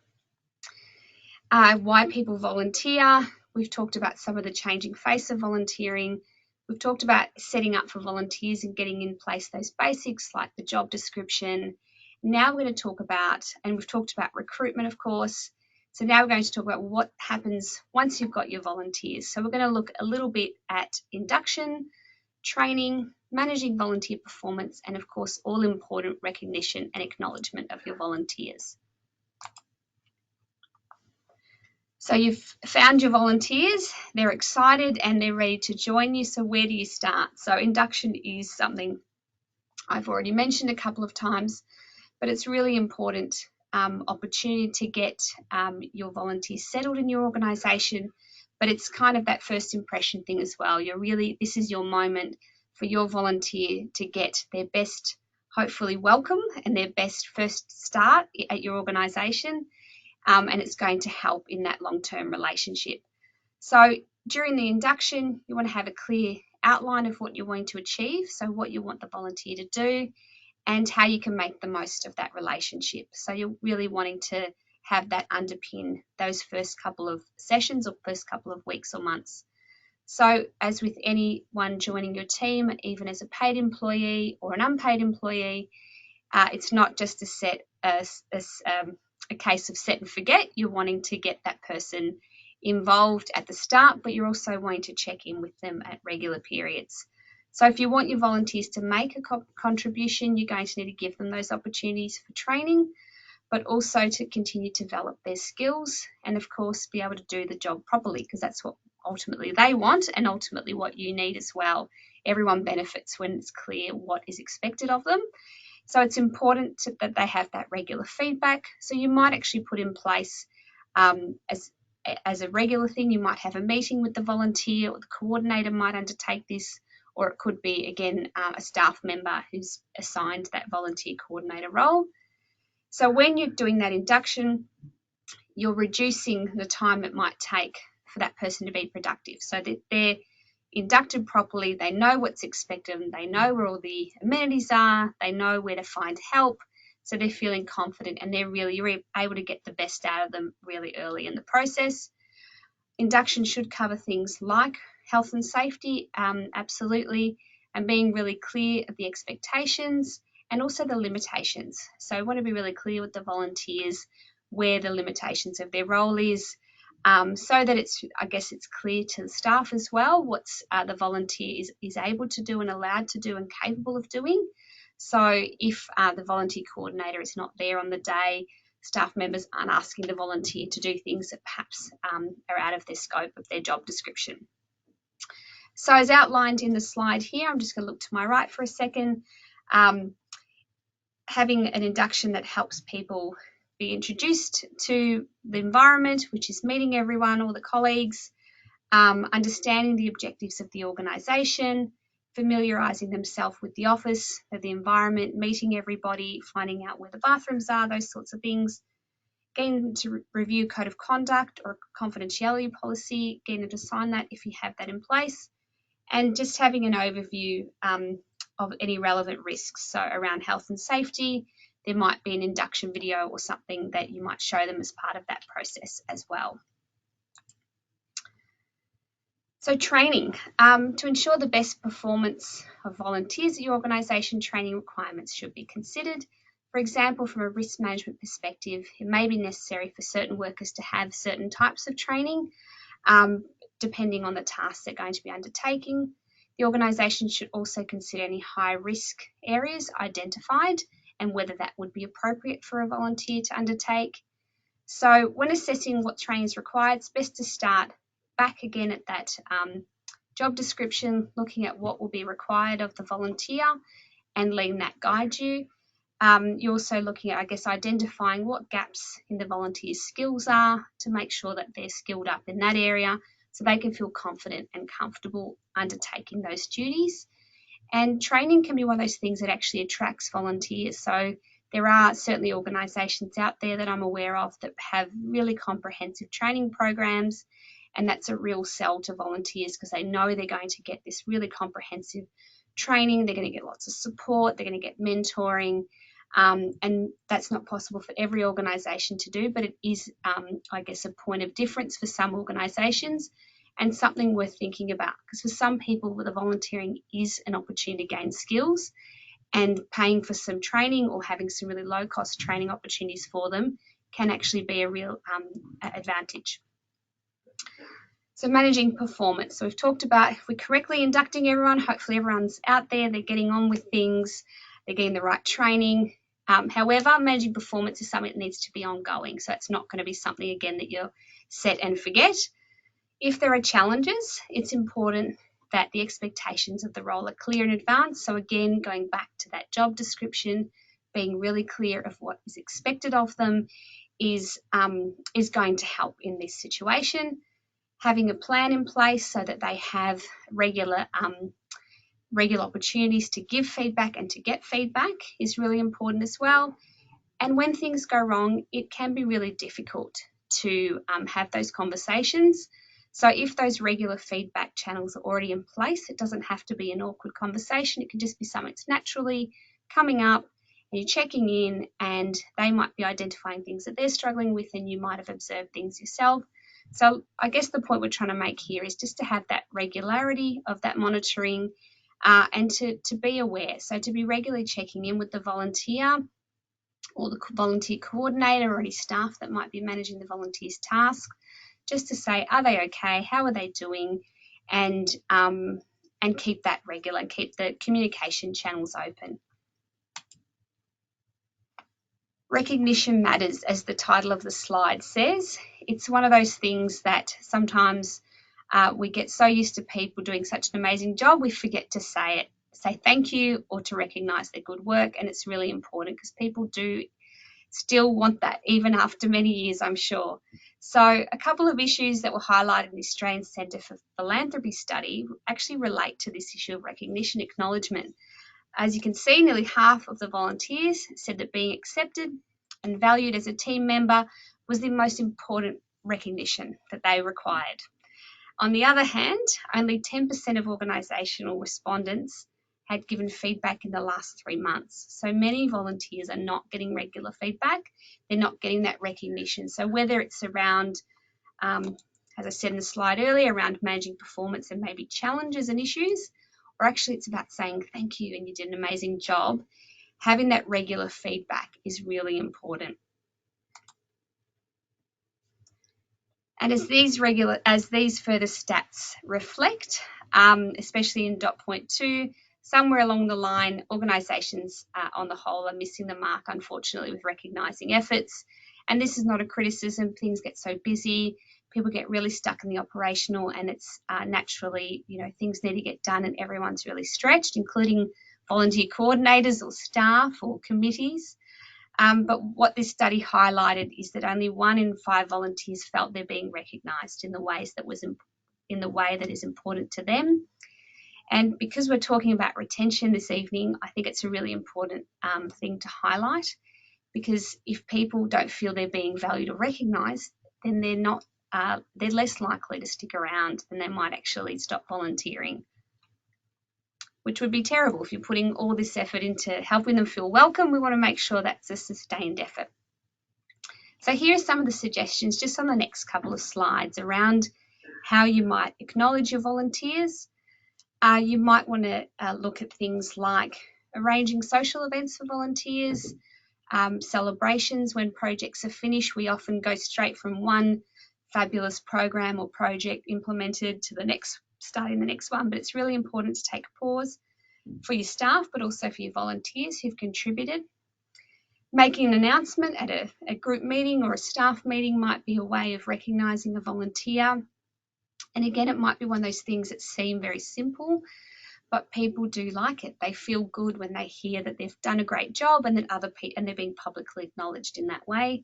[SPEAKER 1] why people volunteer. We've talked about some of the changing face of volunteering. We've talked about setting up for volunteers and getting in place those basics like the job description. Now we're going to talk about, and we've talked about recruitment, of course. So now we're going to talk about what happens once you've got your volunteers. So we're going to look a little bit at induction, training, managing volunteer performance, and of course, all important recognition and acknowledgement of your volunteers. So you've found your volunteers, they're excited and they're ready to join you. So where do you start? So induction is something I've already mentioned a couple of times, but it's really important opportunity to get your volunteers settled in your organisation, but it's kind of that first impression thing as well. This is your moment for your volunteer to get their best, hopefully welcome, and their best first start at your organisation. And it's going to help in that long-term relationship. So During the induction, you want to have a clear outline of what you're wanting to achieve, so what you want the volunteer to do and how you can make the most of that relationship. So you're really wanting to have that underpin those first couple of sessions or first couple of weeks or months. So as with anyone joining your team, even as a paid employee or an unpaid employee, it's not just a case of set and forget. You're wanting to get that person involved at the start, but you're also wanting to check in with them at regular periods. So if you want your volunteers to make a contribution, you're going to need to give them those opportunities for training, but also to continue to develop their skills and, of course, be able to do the job properly, because that's what ultimately they want and ultimately what you need as well. Everyone benefits when it's clear what is expected of them. So it's important that they have that regular feedback. So you might actually put in place as a regular thing, you might have a meeting with the volunteer, or the coordinator might undertake this, or it could be, again, a staff member who's assigned that volunteer coordinator role. So when you're doing that induction, you're reducing the time it might take for that person to be productive, so that they're inducted properly, they know what's expected of them, they know where all the amenities are, they know where to find help, so they're feeling confident and they're really able to get the best out of them really early in the process. Induction should cover things like health and safety, absolutely, and being really clear of the expectations and also the limitations. So I want to be really clear with the volunteers where the limitations of their role is, so that it's clear to the staff as well what's the volunteer is able to do and allowed to do and capable of doing. So if the volunteer coordinator is not there on the day, staff members aren't asking the volunteer to do things that perhaps are out of their scope of their job description. So as outlined in the slide here, I'm just going to look to my right for a second. Having an induction that helps people be introduced to the environment, which is meeting everyone, all the colleagues, understanding the objectives of the organisation, familiarising themselves with the office, the environment, meeting everybody, finding out where the bathrooms are, those sorts of things. Getting them to review code of conduct or confidentiality policy, getting them to sign that if you have that in place, and just having an overview of any relevant risks. So around health and safety, there might be an induction video or something that you might show them as part of that process as well. So training. To ensure the best performance of volunteers at your organisation, training requirements should be considered. For example, from a risk management perspective, it may be necessary for certain workers to have certain types of training, depending on the tasks they're going to be undertaking. The organisation should also consider any high risk areas identified and whether that would be appropriate for a volunteer to undertake. So when assessing what training is required, it's best to start back again at that job description, looking at what will be required of the volunteer and letting that guide you. You're also looking at, identifying what gaps in the volunteer's skills are to make sure that they're skilled up in that area so they can feel confident and comfortable undertaking those duties. And training can be one of those things that actually attracts volunteers. So there are certainly organisations out there that I'm aware of that have really comprehensive training programs, and that's a real sell to volunteers because they know they're going to get this really comprehensive training, they're going to get lots of support, they're going to get mentoring, and that's not possible for every organisation to do, but it is, a point of difference for some organisations and something worth thinking about, because for some people, the volunteering is an opportunity to gain skills, and paying for some training or having some really low-cost training opportunities for them can actually be a real advantage. So managing performance. So we've talked about if we're correctly inducting everyone, hopefully everyone's out there, they're getting on with things, they're getting the right training. However, managing performance is something that needs to be ongoing. So it's not going to be something, again, that you're set and forget. If there are challenges, it's important that the expectations of the role are clear in advance. So again, going back to that job description, being really clear of what is expected of them is going to help in this situation. Having a plan in place so that they have regular opportunities to give feedback and to get feedback is really important as well. And when things go wrong, it can be really difficult to have those conversations. So if those regular feedback channels are already in place, it doesn't have to be an awkward conversation. It can just be something that's naturally coming up and you're checking in, and they might be identifying things that they're struggling with and you might have observed things yourself. So I guess the point we're trying to make here is just to have that regularity of that monitoring and to be aware. So to be regularly checking in with the volunteer or the volunteer coordinator or any staff that might be managing the volunteer's task, just to say, are they okay? How are they doing? And keep that regular, keep the communication channels open. Recognition matters, as the title of the slide says. It's one of those things that sometimes we get so used to people doing such an amazing job, we forget to say it, say thank you, or to recognise their good work. And it's really important because people do still want that even after many years, I'm sure. So a couple of issues that were highlighted in the Australian Centre for Philanthropy study actually relate to this issue of recognition acknowledgement. As you can see, nearly half of the volunteers said that being accepted and valued as a team member was the most important recognition that they required. On the other hand, only 10% of organisational respondents had given feedback in the last 3 months. So many volunteers are not getting regular feedback. They're not getting that recognition. So whether it's around, as I said in the slide earlier, around managing performance and maybe challenges and issues, or actually it's about saying thank you and you did an amazing job, having that regular feedback is really important. And as these further stats reflect, especially in dot point 2, somewhere along the line, organisations on the whole are missing the mark, unfortunately, with recognising efforts. And this is not a criticism. Things get so busy, people get really stuck in the operational, and it's naturally, things need to get done and everyone's really stretched, including volunteer coordinators or staff or committees. But what this study highlighted is that only 1 in 5 volunteers felt they're being recognised in the way that is important to them. And because we're talking about retention this evening, I think it's a really important thing to highlight, because if people don't feel they're being valued or recognised, then they're less likely to stick around, and they might actually stop volunteering, which would be terrible. If you're putting all this effort into helping them feel welcome, we want to make sure that's a sustained effort. So here are some of the suggestions just on the next couple of slides around how you might acknowledge your volunteers. You might want to look at things like arranging social events for volunteers, celebrations when projects are finished. We often go straight from one fabulous program or project implemented to the next, starting the next one, but it's really important to take a pause for your staff, but also for your volunteers who've contributed. Making an announcement at a group meeting or a staff meeting might be a way of recognising a volunteer. And again, it might be one of those things that seem very simple, but people do like it. They feel good when they hear that they've done a great job and that they're being publicly acknowledged in that way.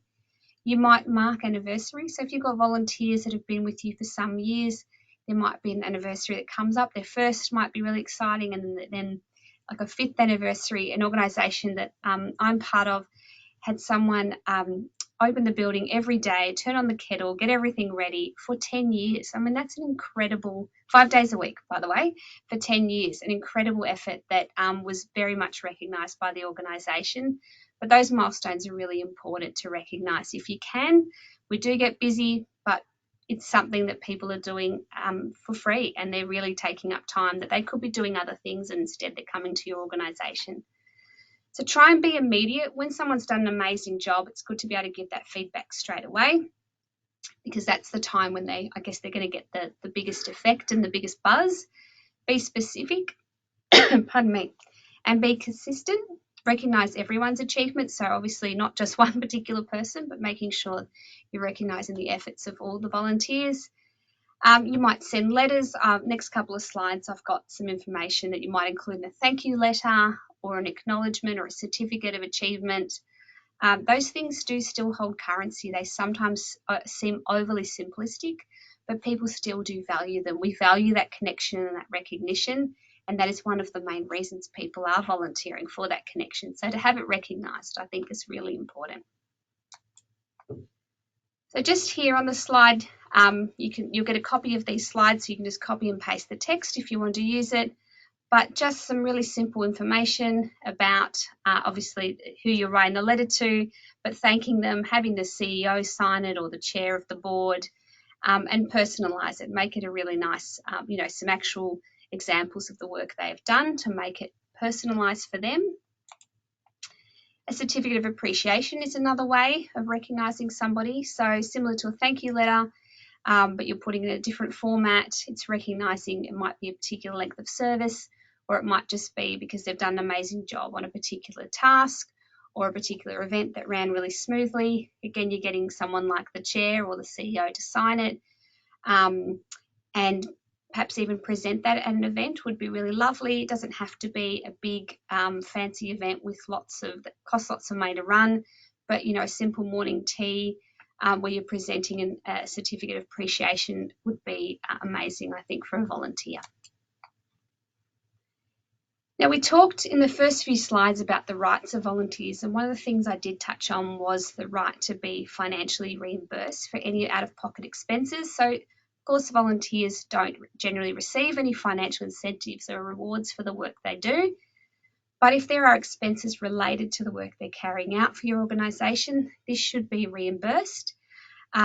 [SPEAKER 1] You might mark anniversaries. So if you've got volunteers that have been with you for some years, there might be an anniversary that comes up. Their first might be really exciting, and then like a 5th anniversary. An organisation that I'm part of had someone open the building every day, turn on the kettle, get everything ready for 10 years. I mean, that's an incredible, 5 days a week, by the way, for 10 years, an incredible effort that was very much recognised by the organisation. But those milestones are really important to recognise if you can. We do get busy, but it's something that people are doing for free, and they're really taking up time that they could be doing other things, and instead they're coming to your organisation. So try and be immediate. When someone's done an amazing job, it's good to be able to give that feedback straight away, because that's the time when they're going to get the biggest effect and the biggest buzz. Be specific, pardon me, and be consistent. Recognise everyone's achievements, so obviously not just one particular person, but making sure you're recognising the efforts of all the volunteers. You might send letters. Next couple of slides, I've got some information that you might include in a thank you letter or an acknowledgement or a certificate of achievement. Those things do still hold currency. They sometimes seem overly simplistic, but people still do value them. We value that connection and that recognition, and that is one of the main reasons people are volunteering, for that connection. So to have it recognised, I think, is really important. So just here on the slide, You'll get a copy of these slides, so you can just copy and paste the text if you want to use it. But just some really simple information about obviously who you're writing the letter to, but thanking them, having the CEO sign it or the chair of the board, and personalise it. Make it a really nice, some actual examples of the work they have done to make it personalised for them. A certificate of appreciation is another way of recognising somebody. So similar to a thank you letter, but you're putting it in a different format. It's recognising it might be a particular length of service, or it might just be because they've done an amazing job on a particular task or a particular event that ran really smoothly. Again, you're getting someone like the chair or the CEO to sign it, and perhaps even present that at an event would be really lovely. It doesn't have to be a big fancy event with that costs lots of money to run, but a simple morning tea where you're presenting a certificate of appreciation would be amazing, I think, for a volunteer. Now, we talked in the first few slides about the rights of volunteers, and one of the things I did touch on was the right to be financially reimbursed for any out-of-pocket expenses. So, of course, volunteers don't generally receive any financial incentives or rewards for the work they do, but if there are expenses related to the work they're carrying out for your organisation, this should be reimbursed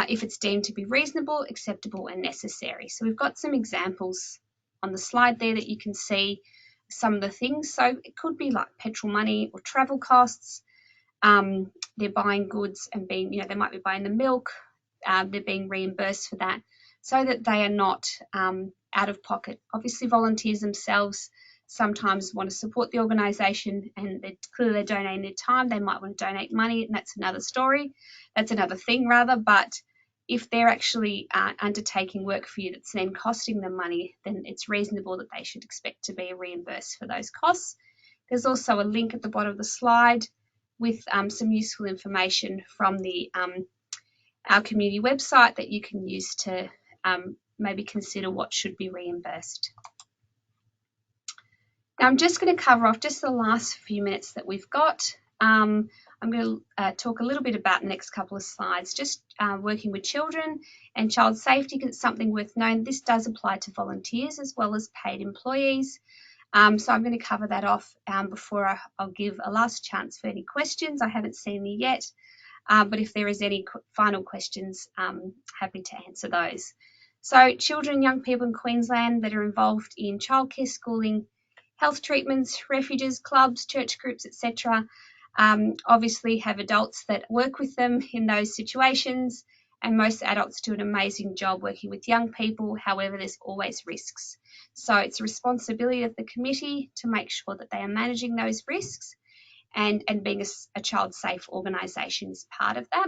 [SPEAKER 1] if it's deemed to be reasonable, acceptable and necessary. So we've got some examples on the slide there that you can see some of the things. So it could be like petrol money or travel costs. They're buying goods and they might be buying the milk. They're being reimbursed for that so that they are not out of pocket. Obviously, volunteers themselves sometimes want to support the organisation, and they're donating their time. They might want to donate money, and that's another story. That's another thing, rather. But if they're actually undertaking work for you that's then costing them money, then it's reasonable that they should expect to be reimbursed for those costs. There's also a link at the bottom of the slide with some useful information from our community website that you can use to maybe consider what should be reimbursed. Now, I'm just going to cover off just the last few minutes that we've got. I'm going to talk a little bit about the next couple of slides, just working with children and child safety, because it's something worth knowing. This does apply to volunteers as well as paid employees. So I'm going to cover that off before I'll give a last chance for any questions. I haven't seen any yet, but if there is any final questions, I'm happy to answer those. So children and young people in Queensland that are involved in childcare, schooling, health treatments, refuges, clubs, church groups, etc., obviously have adults that work with them in those situations, and most adults do an amazing job working with young people. However, there's always risks. So it's a responsibility of the committee to make sure that they are managing those risks, and being a child-safe organisation is part of that.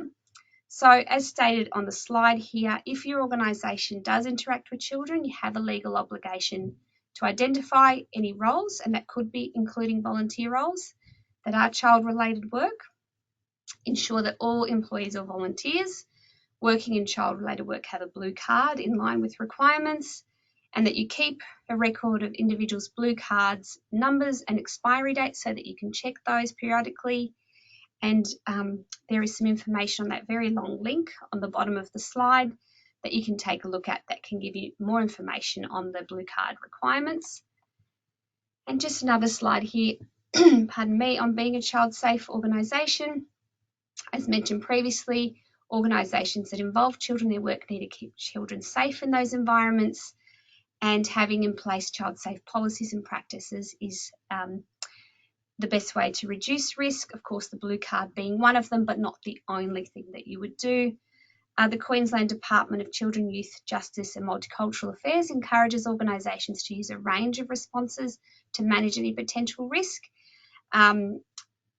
[SPEAKER 1] So as stated on the slide here, if your organisation does interact with children, you have a legal obligation to identify any roles, and that could be including volunteer roles that are child-related work. Ensure that all employees or volunteers working in child-related work have a blue card in line with requirements, and that you keep a record of individuals' blue cards, numbers and expiry dates so that you can check those periodically. And there is some information on that very long link on the bottom of the slide that you can take a look at that can give you more information on the blue card requirements. And just another slide here, pardon me, on being a child-safe organisation. As mentioned previously, organisations that involve children in their work need to keep children safe in those environments, and having in place child-safe policies and practices is the best way to reduce risk. Of course, the blue card being one of them, but not the only thing that you would do. The Queensland Department of Children, Youth, Justice and Multicultural Affairs encourages organisations to use a range of responses to manage any potential risk,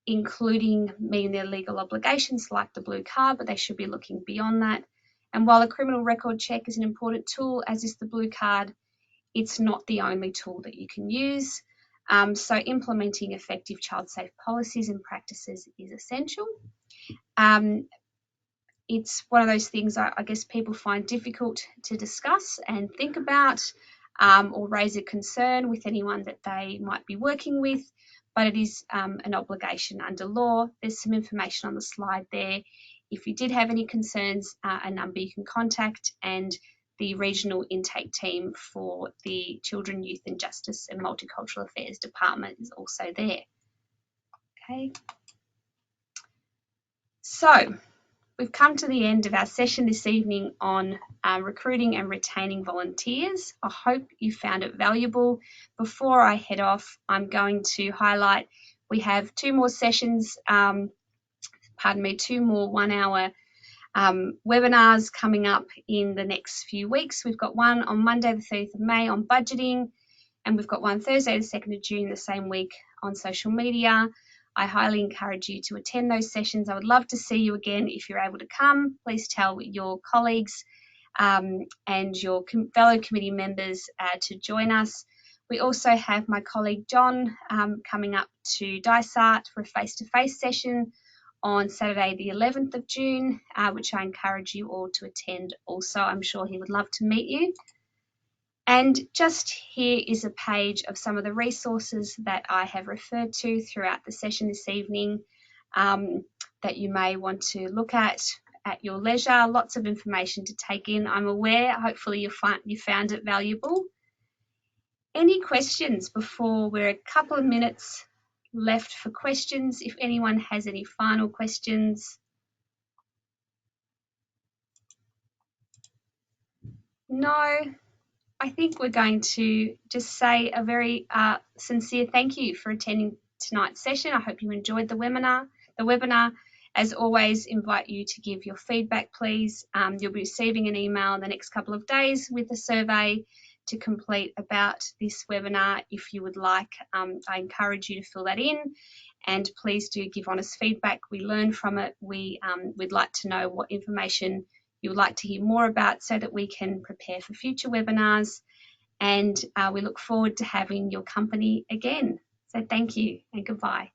[SPEAKER 1] including meeting their legal obligations like the blue card, but they should be looking beyond that. And while a criminal record check is an important tool, as is the blue card, it's not the only tool that you can use. So implementing effective child-safe policies and practices is essential. It's one of those things I guess people find difficult to discuss and think about, or raise a concern with anyone that they might be working with, but it is an obligation under law. There's some information on the slide there if you did have any concerns, a number you can contact, and the regional intake team for the Children, Youth and Justice and Multicultural Affairs Department is also there. Okay. So we've come to the end of our session this evening on recruiting and retaining volunteers. I hope you found it valuable. Before I head off, I'm going to highlight we have 2 more sessions, 2 more 1-hour webinars coming up in the next few weeks. We've got one on Monday the 30th of May on budgeting, and we've got one Thursday the 2nd of June the same week on social media. I highly encourage you to attend those sessions. I would love to see you again. If you're able to come, please tell your colleagues and your fellow committee members to join us. We also have my colleague John coming up to Dysart for a face-to-face session on Saturday the 11th of June, which I encourage you all to attend also. I'm sure he would love to meet you. And just here is a page of some of the resources that I have referred to throughout the session this evening that you may want to look at your leisure. Lots of information to take in. I'm aware, hopefully you found it valuable. Any questions before we're a couple of minutes left for questions? If anyone has any final questions. No. I think we're going to just say a very sincere thank you for attending tonight's session. I hope you enjoyed the webinar. As always, invite you to give your feedback, please. You'll be receiving an email in the next couple of days with a survey to complete about this webinar. If you would like, I encourage you to fill that in, and please do give honest feedback. We learn from it. We'd like to know what information you would like to hear more about so that we can prepare for future webinars, and we look forward to having your company again. So thank you and goodbye.